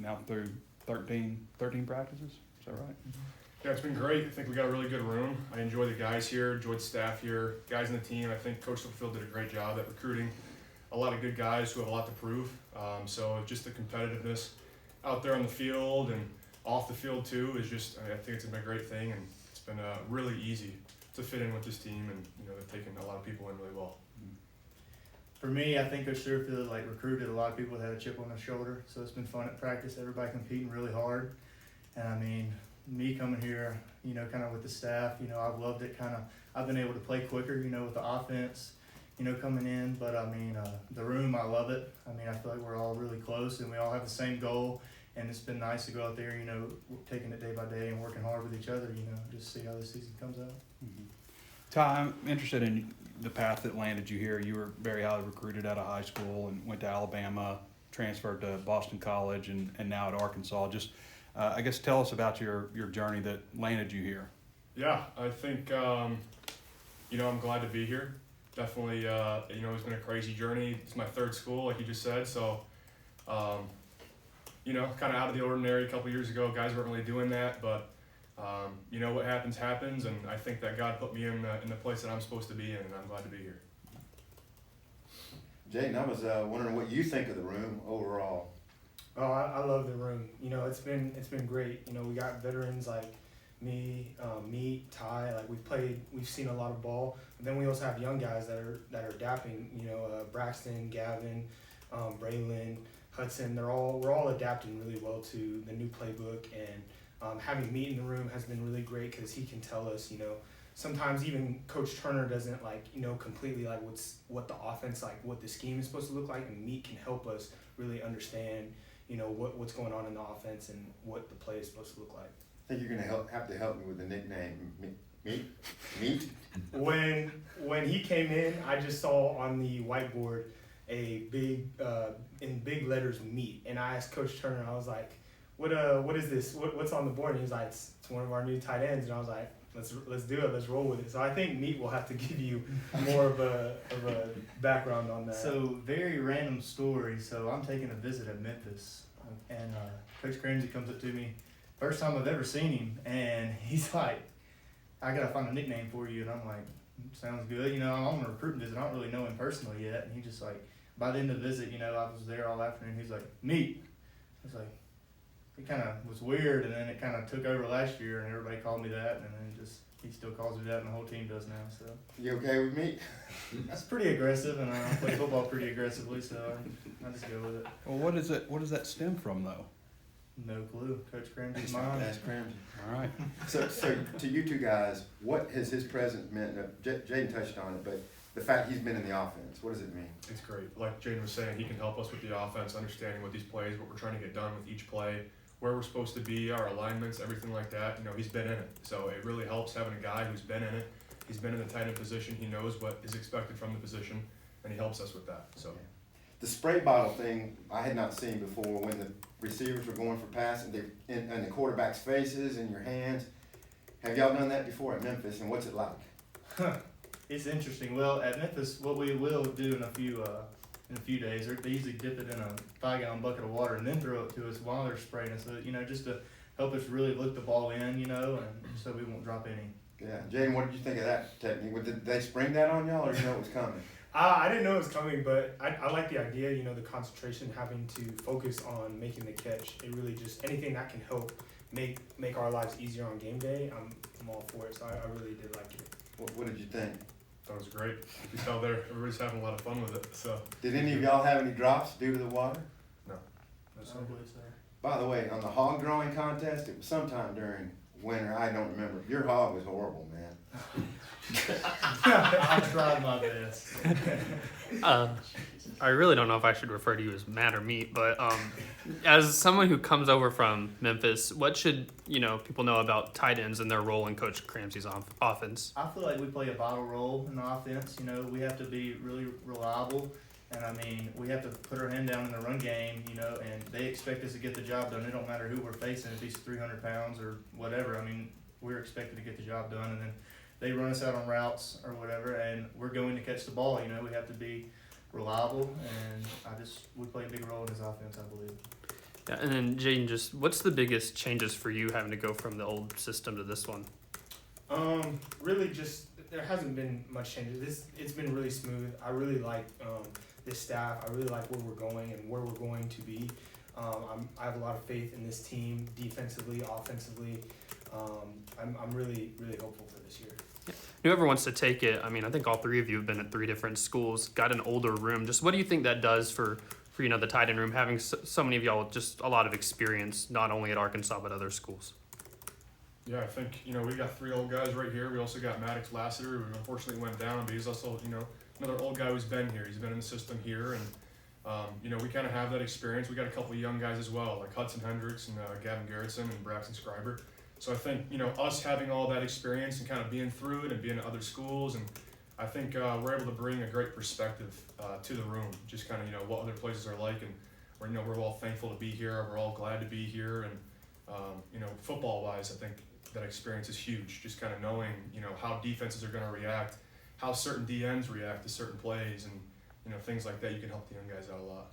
now through 13 practices. Is that right? Yeah, it's been great. I think we got a really good room. I enjoy the guys here, enjoyed the staff here, guys in the team. I think Coach Littlefield did a great job at recruiting a lot of good guys who have a lot to prove. So just the competitiveness out there on the field and off the field too is just, I think it's been a great thing, and it's been really easy to fit in with this team, and they've taken a lot of people in really well. For me, I think Coach Littlefield recruited a lot of people that had a chip on their shoulder, so it's been fun at practice. Everybody competing really hard, and I mean, me coming here, kind of with the staff, I've loved it. I've been able to play quicker, with the offense, coming in. But I mean, the room, I love it. I mean, I feel like we're all really close, and we all have the same goal. And it's been nice to go out there, taking it day by day and working hard with each other, just see how this season comes out. Mm-hmm. Ty, I'm interested in the path that landed you here. You were very highly recruited out of high school and went to Alabama, transferred to Boston College, and now at Arkansas. Just, I guess, tell us about your journey that landed you here. Yeah, I think, I'm glad to be here. Definitely, it's been a crazy journey. It's my third school, like you just said, so, kind of out of the ordinary a couple years ago. Guys weren't really doing that, but, what happens, and I think that God put me in the place that I'm supposed to be in, and I'm glad to be here. Jaden, I was wondering what you think of the room overall. Oh, I love the room. It's been great. We got veterans like me, Ty. We've seen a lot of ball. But then we also have young guys that are adapting. Braxton, Gavin, Braylon, Hudson. We're all adapting really well to the new playbook, and having Meat in the room has been really great because he can tell us. Sometimes even Coach Turner doesn't completely what the offense what the scheme is supposed to look like, and Meat can help us really understand what's going on in the offense and what the play is supposed to look like. I think you're gonna have to help me with the nickname. Meat. When he came in, I just saw on the whiteboard a big in big letters Meat, and I asked Coach Turner. I was like, "What is this? What's on the board?" And he was like, "It's one of our new tight ends." And I was like, Let's do it. Let's roll with it. So I think Meat will have to give you more of a background on that. So very random story. So I'm taking a visit at Memphis, and Coach Cramsey comes up to me, first time I've ever seen him, and he's like, "I gotta find a nickname for you." And I'm like, "Sounds good." I'm on a recruiting visit. I don't really know him personally yet, and he just by the end of the visit, I was there all afternoon. He's like, "Meat." I was like, it kind of was weird, and then it kind of took over last year, and everybody called me that, and then he still calls me that, and the whole team does now. So You okay with me? that's pretty aggressive, and I play football pretty aggressively, so I just go with it. Well, what does that stem from, though? No clue. Coach Cramsey's mine. That's Cramsey. All right. So to you two guys, what has his presence meant? Jaden touched on it, but the fact he's been in the offense, what does it mean? It's great. Like Jaden was saying, he can help us with the offense, understanding what these plays, what we're trying to get done with each play, where we're supposed to be, our alignments, everything like that. He's been in it. So it really helps having a guy who's been in it. He's been in the tight end position. He knows what is expected from the position, and he helps us with that. So The spray bottle thing I had not seen before, when the receivers were going for passing in the quarterback's faces and your hands. Have y'all done that before at Memphis, and what's it like? It's interesting. Well, at Memphis, what we will do in a few days, they usually dip it in a 5-gallon bucket of water and then throw it to us while they're spraying us. So, just to help us really look the ball in, and so we won't drop any. Yeah, Jaden, what did you think of that technique? Did they spring that on y'all, or you know it was coming? I didn't know it was coming, but I like the idea, the concentration, having to focus on making the catch. It really just, anything that can help make our lives easier on game day, I'm all for it. So I really did like it. What did you think? that was great. You can tell there, everybody's having a lot of fun with it. So Did any of y'all have any drops due to the water? no. By the way, on the hog drawing contest, it was sometime during winter. I don't remember. Your hog was horrible, man. I tried my best. I really don't know if I should refer to you as Matt or Meat, but as someone who comes over from Memphis, what should people know about tight ends and their role in Coach Cramsey's offense? I feel like we play a vital role in the offense. We have to be really reliable, and we have to put our hand down in the run game. And they expect us to get the job done. It don't matter who we're facing, if he's 300 pounds or whatever. We're expected to get the job done, and then they run us out on routes or whatever, and we're going to catch the ball. We have to be reliable, and we play a big role in his offense, I believe. Yeah, and then Jaden, just what's the biggest changes for you having to go from the old system to this one? Really just there hasn't been much changes. It's been really smooth. I really like this staff. I really like where we're going and where we're going to be. I have a lot of faith in this team, defensively, offensively. I'm really hopeful for this year. Whoever wants to take it, I mean, I think all three of you have been at 3 different schools, got an older room. Just what do you think that does for the tight end room, having so many of y'all with just a lot of experience, not only at Arkansas but other schools? Yeah, I think, we got 3 old guys right here. We also got Maddox Lassiter, who unfortunately went down, but he's also, another old guy who's been here. He's been in the system here, and, we kind of have that experience. We got a couple of young guys as well, like Hudson Hendricks and Gavin Garrettson and Braxton Scriber. So I think, us having all that experience and kind of being through it and being at other schools, and I think we're able to bring a great perspective to the room, just kind of, what other places are like, and we're all thankful to be here. We're all glad to be here, and, football-wise, I think that experience is huge, just kind of knowing, how defenses are going to react, how certain DNs react to certain plays, and, things like that. You can help the young guys out a lot.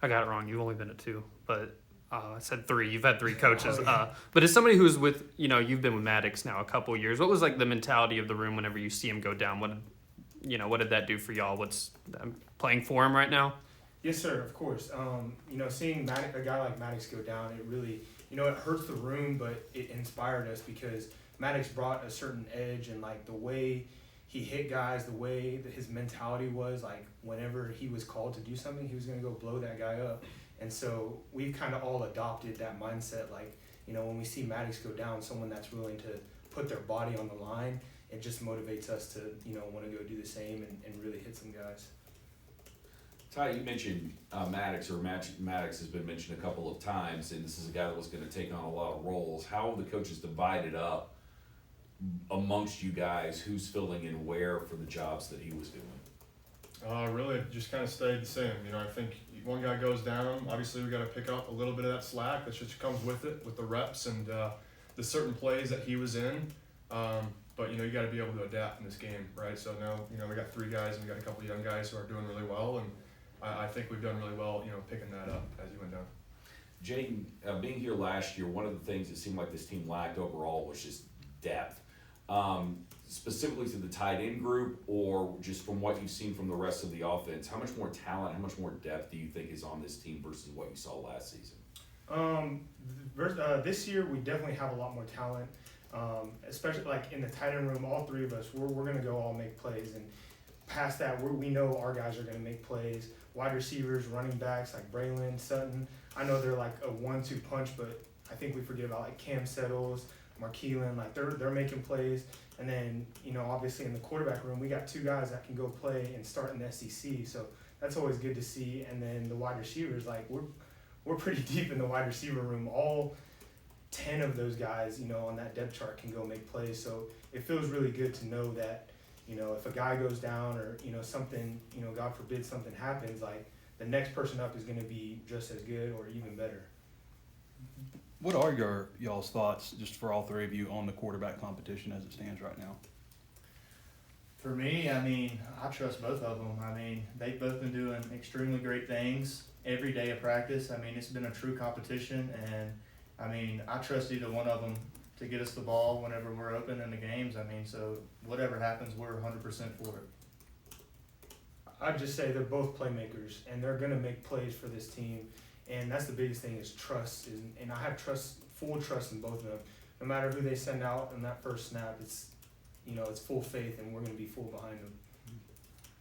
I got it wrong. You've only been at 2, but I said 3. You've had 3 coaches. But as somebody who's with, you've been with Maddox now a couple of years, what was like the mentality of the room whenever you see him go down? What did that do for y'all? What's playing for him right now? Yes, sir. Of course. Seeing a guy like Maddox go down, it really, it hurts the room, but it inspired us because Maddox brought a certain edge, and like the way he hit guys, the way that his mentality was, like whenever he was called to do something, he was going to go blow that guy up. And so we've kind of all adopted that mindset. Like, when we see Maddox go down, someone that's willing to put their body on the line, it just motivates us to, want to go do the same and really hit some guys. Ty, you mentioned Maddox has been mentioned a couple of times, and this is a guy that was going to take on a lot of roles. How have the coaches divided up amongst you guys who's filling in where for the jobs that he was doing? Really, it just kind of stayed the same. I think one guy goes down. Obviously, we got to pick up a little bit of that slack that just comes with it, with the reps and the certain plays that he was in. But you got to be able to adapt in this game, right? So now, we got 3 guys and we got a couple of young guys who are doing really well, and I think we've done really well, picking that up as he went down. Jaden, being here last year, one of the things that seemed like this team lacked overall was just depth. Specifically to the tight end group, or just from what you've seen from the rest of the offense, how much more talent, how much more depth do you think is on this team versus what you saw last season? This year we definitely have a lot more talent, especially like in the tight end room. All 3 of us, we're going to go all make plays, and past that, we know our guys are going to make plays. Wide receivers, running backs like Braylon, Sutton. I know they're like a 1-2 punch, but I think we forget about like Cam Settles, Markeelan, like they're making plays. And then, obviously in the quarterback room, we got 2 guys that can go play and start in the SEC. So that's always good to see. And then the wide receivers, like we're pretty deep in the wide receiver room. All 10 of those guys, on that depth chart can go make plays. So it feels really good to know that, if a guy goes down or, something, God forbid something happens, like the next person up is going to be just as good or even better. What are y'all's thoughts, just for all 3 of you, on the quarterback competition as it stands right now? For me, I trust both of them. They've both been doing extremely great things every day of practice. It's been a true competition, and I trust either one of them to get us the ball whenever we're open in the games. So whatever happens, we're 100% for it. I'd just say they're both playmakers, and they're going to make plays for this team. And that's the biggest thing is trust. And I have full trust in both of them. No matter who they send out in that first snap, it's full faith, and we're going to be full behind them.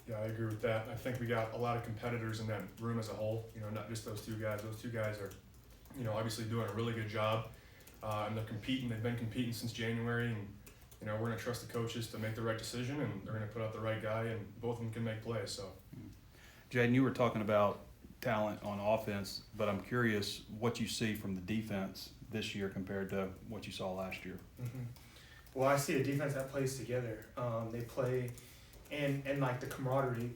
Yeah, I agree with that. I think we got a lot of competitors in that room as a whole, not just those 2 guys. Those 2 guys are, obviously doing a really good job. And they're competing. They've been competing since January, and we're going to trust the coaches to make the right decision, and they're going to put out the right guy, and both of them can make plays. So, Jaden, you were talking about talent on offense, but I'm curious what you see from the defense this year compared to what you saw last year. Mm-hmm. Well, I see a defense that plays together. They play, and like the camaraderie.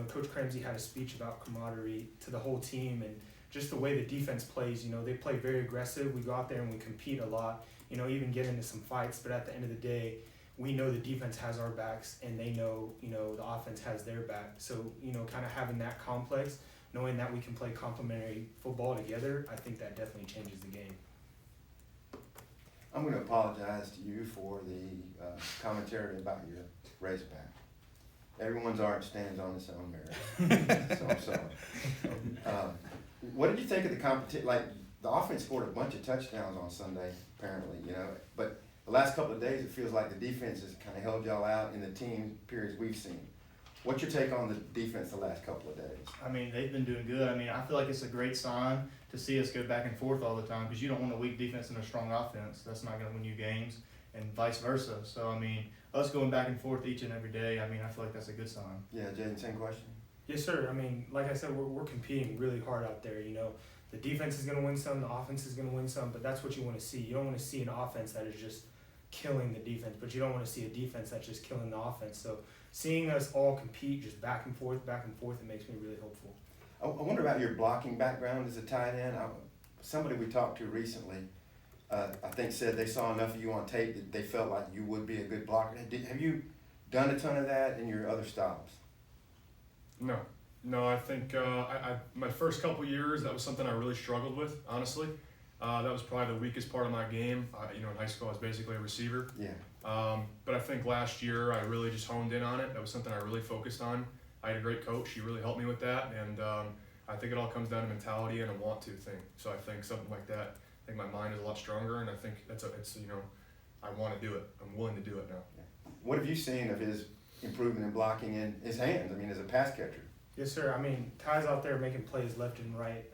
Coach Cramsey had a speech about camaraderie to the whole team, and just the way the defense plays. They play very aggressive. We go out there and we compete a lot. Even get into some fights. But at the end of the day, we know the defense has our backs, and they know the offense has their back. So kind of having that complex knowing that we can play complementary football together, I think that definitely changes the game. I'm gonna apologize to you for the commentary about your Razorback. Everyone's art stands on its own merit, so I'm sorry. What did you think of the competition? Like, the offense scored a bunch of touchdowns on Sunday, apparently, you know, but the last couple of days, it feels like the defense has kind of held y'all out in the team periods we've seen. What's your take on the defense the last couple of days? I mean, they've been doing good. I mean, I feel like it's a great sign to see us go back and forth all the time because you don't want a weak defense and a strong offense. That's not going to win you games, and vice versa. So, I mean, us going back and forth each and every day, I mean, I feel like that's a good sign. Yeah, Jaden, same question? Yes, sir. I mean, like I said, we're competing really hard out there. You know, the defense is going to win some, the offense is going to win some, but that's what you want to see. You don't want to see an offense that is just killing the defense, but you don't want to see a defense that's just killing the offense. So seeing us all compete just back and forth, it makes me really hopeful. I wonder about your blocking background as a tight end. Somebody we talked to recently, I think said they saw enough of you on tape that they felt like you would be a good blocker. Have you done a ton of that in your other stops? No, I think my first couple years, that was something I really struggled with, honestly. That was probably the weakest part of my game. In high school, I was basically a receiver. Yeah. But I think last year, I really just honed in on it. That was something I really focused on. I had a great coach. He really helped me with that. And I think it all comes down to mentality and a want to thing. So I think something like that, I think my mind is a lot stronger. And I think I want to do it. I'm willing to do it now. Yeah. What have you seen of his improvement in blocking in his hands? I mean, as a pass catcher. Yes, sir. I mean, Ty's out there making plays left and right.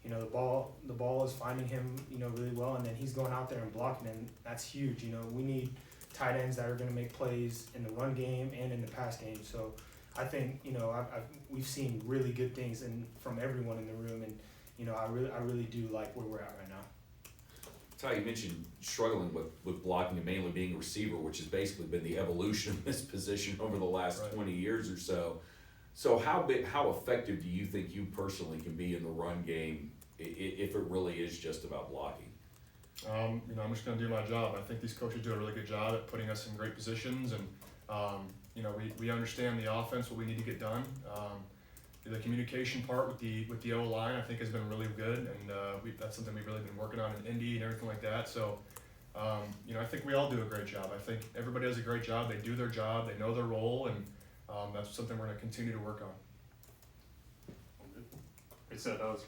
The ball is finding him, really well, and then he's going out there and blocking, and that's huge. We need tight ends that are going to make plays in the run game and in the pass game. So I think, we've seen really good things from everyone in the room, and, I really do like where we're at right now. Ty, you mentioned struggling with blocking and mainly being a receiver, which has basically been the evolution of this position over the last 20 years or so. So how effective do you think you personally can be in the run game if it really is just about blocking? I'm just going to do my job. I think these coaches do a really good job at putting us in great positions, and we understand the offense, what we need to get done. The communication part with the O-line, I think, has been really good, and that's something we've really been working on in Indy and everything like that. So, I think we all do a great job. I think everybody does a great job. They do their job. They know their role, and that's something we're going to continue to work on. They said that was